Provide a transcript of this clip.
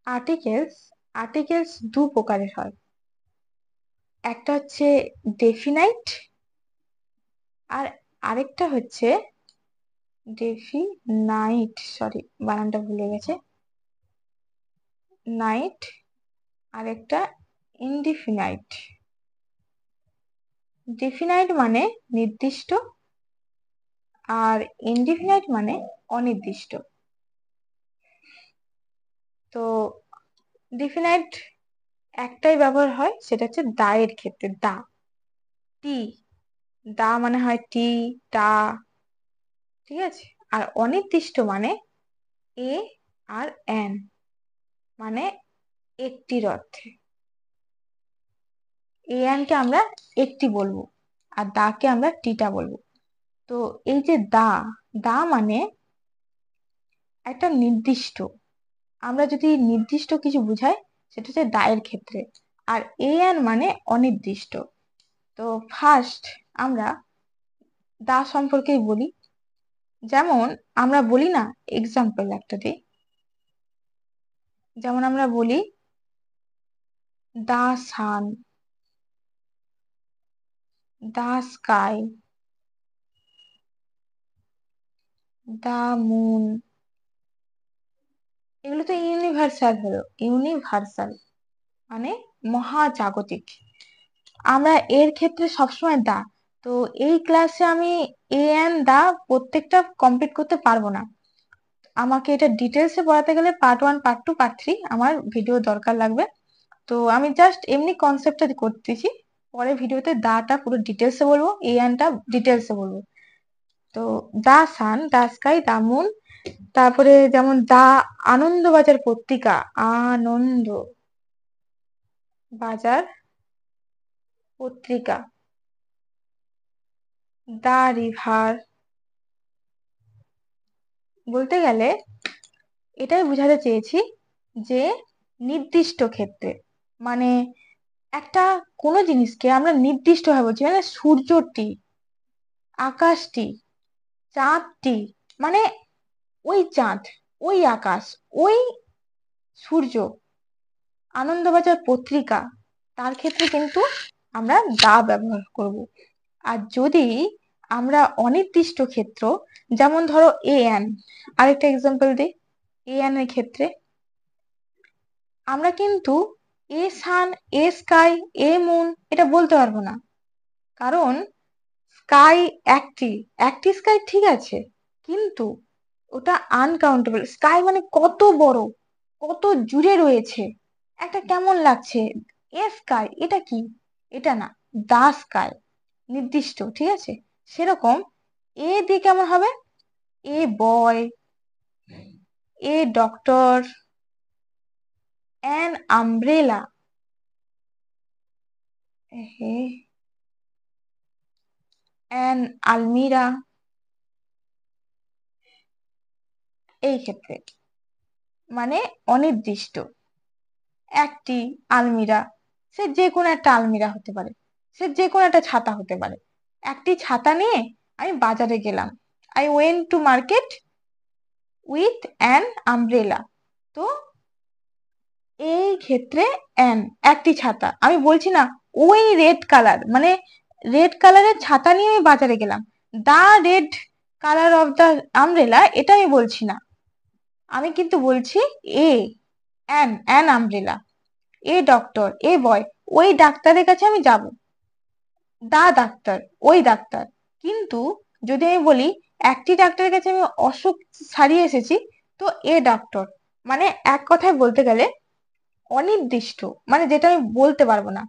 Articles articles দু প্রকারের হয়। একটা হচ্ছে ডেফিনাইট আর আরেকটা হচ্ছে বানানটা ভুলে গেছে। নাইট আর একটা ইনডিফিনাইট। ডেফিনাইট মানে নির্দিষ্ট আর ইনডিফিনাইট মানে অনির্দিষ্ট। তো ডিফিনাইট একটাই ব্যবহার হয়, সেটা হচ্ছে দায়ের ক্ষেত্রে। টি দা মানে হয় টি, টা, ঠিক আছে। আর অনির্দিষ্ট মানে এ আর এন, মানে একটির অর্থে। এ এন কে আমরা একটি বলবো আর দা কে আমরা টিটা বলবো। তো এই যে দা মানে একটা নির্দিষ্ট, আমরা যদি নির্দিষ্ট কিছু বুঝাই সেটা হচ্ছে দায়ের ক্ষেত্রে। আর এ এন মানে অনির্দিষ্ট। তো ফার্স্ট আমরা দা সম্পর্কেই বলি। যেমন আমরা বলি না, এক্সাম্পল একটা দিই। যেমন আমরা বলি দা সান, দা স্কাই, দা মুন। এগুলো তো ইউনিভার্সাল হলো, ইউনিভার্সাল মানে মহাজাগতিক। আমরা এর ক্ষেত্রে সবসময় দা। তো এই ক্লাসে আমি এ এন দা প্রত্যেকটা কমপ্লিট করতে পারবো না। আমাকে এটা ডিটেলসে পড়াতে গেলে পার্ট 1, পার্ট 2, পার্ট 3 আমার ভিডিও দরকার লাগবে। তো আমি জাস্ট এমনি কনসেপ্টটা করতেছি, পরে ভিডিওতে দাটা পুরো ডিটেলসে বলবো, এ এনটা ডিটেলসে বলবো। তো দা সান, দা স্কাই, দা মুন। তারপরে যেমন দা আনন্দবাজার পত্রিকা, আনন্দ বাজার পত্রিকা। দা রিভার, বলতে গেলে এটাই বোঝাতে চেয়েছি যে নির্দিষ্ট ক্ষেত্রে, মানে একটা কোনো জিনিসকে আমরা নির্দিষ্ট ভাবে বলছি, মানে সূর্যটি, আকাশটি, চাঁদটি, মানে ওই চাঁদ, ওই আকাশ, ওই সূর্য, আনন্দবাজার পত্রিকা, তার ক্ষেত্রে কিন্তু আমরা দা ব্যবহার করব। আর যদি আমরা অনির্দিষ্ট ক্ষেত্র, যেমন ধরো এ এন, আরেকটা এক্সাম্পল দিই। এ এন এর ক্ষেত্রে আমরা কিন্তু এ সান, এ স্কাই, এ মুন এটা বলতে পারবো না। কারণ স্কাই একটি একটি স্কাই ঠিক আছে, কিন্তু ওটা আনকাউন্টেবল। স্কাই মানে কত বড়, কত জুড়ে রয়েছে, একটা কেমন লাগছে। এ স্কাই এটা কি, এটা না, দা স্কাই নির্দিষ্ট, ঠিক আছে। সেরকম এ দিয়ে কেমন হবে, a boy, a doctor, an umbrella, an almirah. এই ক্ষেত্রে মানে অনির্দিষ্ট। একটি আলমিরা, সে যে কোনো একটা আলমিরা হতে পারে, সে যে কোনো একটা ছাতা হতে পারে। একটি ছাতা নিয়ে আমি বাজারে গেলাম, I went to market with an umbrella. তো এই ক্ষেত্রে অ্যান একটি ছাতা, আমি বলছি না ওই রেড কালার, মানে রেড কালারের ছাতা নিয়ে আমি বাজারে গেলাম, the red colour of the umbrella, এটা আমি বলছি না। আমি কিন্তু বলছি a an umbrella, a doctor, a boy, ওই ডাক্তারের কাছে আমি যাব, দা ডাক্তার, ওই ডাক্তার। কিন্তু যদি আমি বলি একটি ডাক্তারের কাছে আমি অসুখ সারিয়ে এসেছি, তো এ ডক্টর, মানে এক কথায় বলতে গেলে অনির্দিষ্ট, মানে যেটা আমি বলতে পারবো না।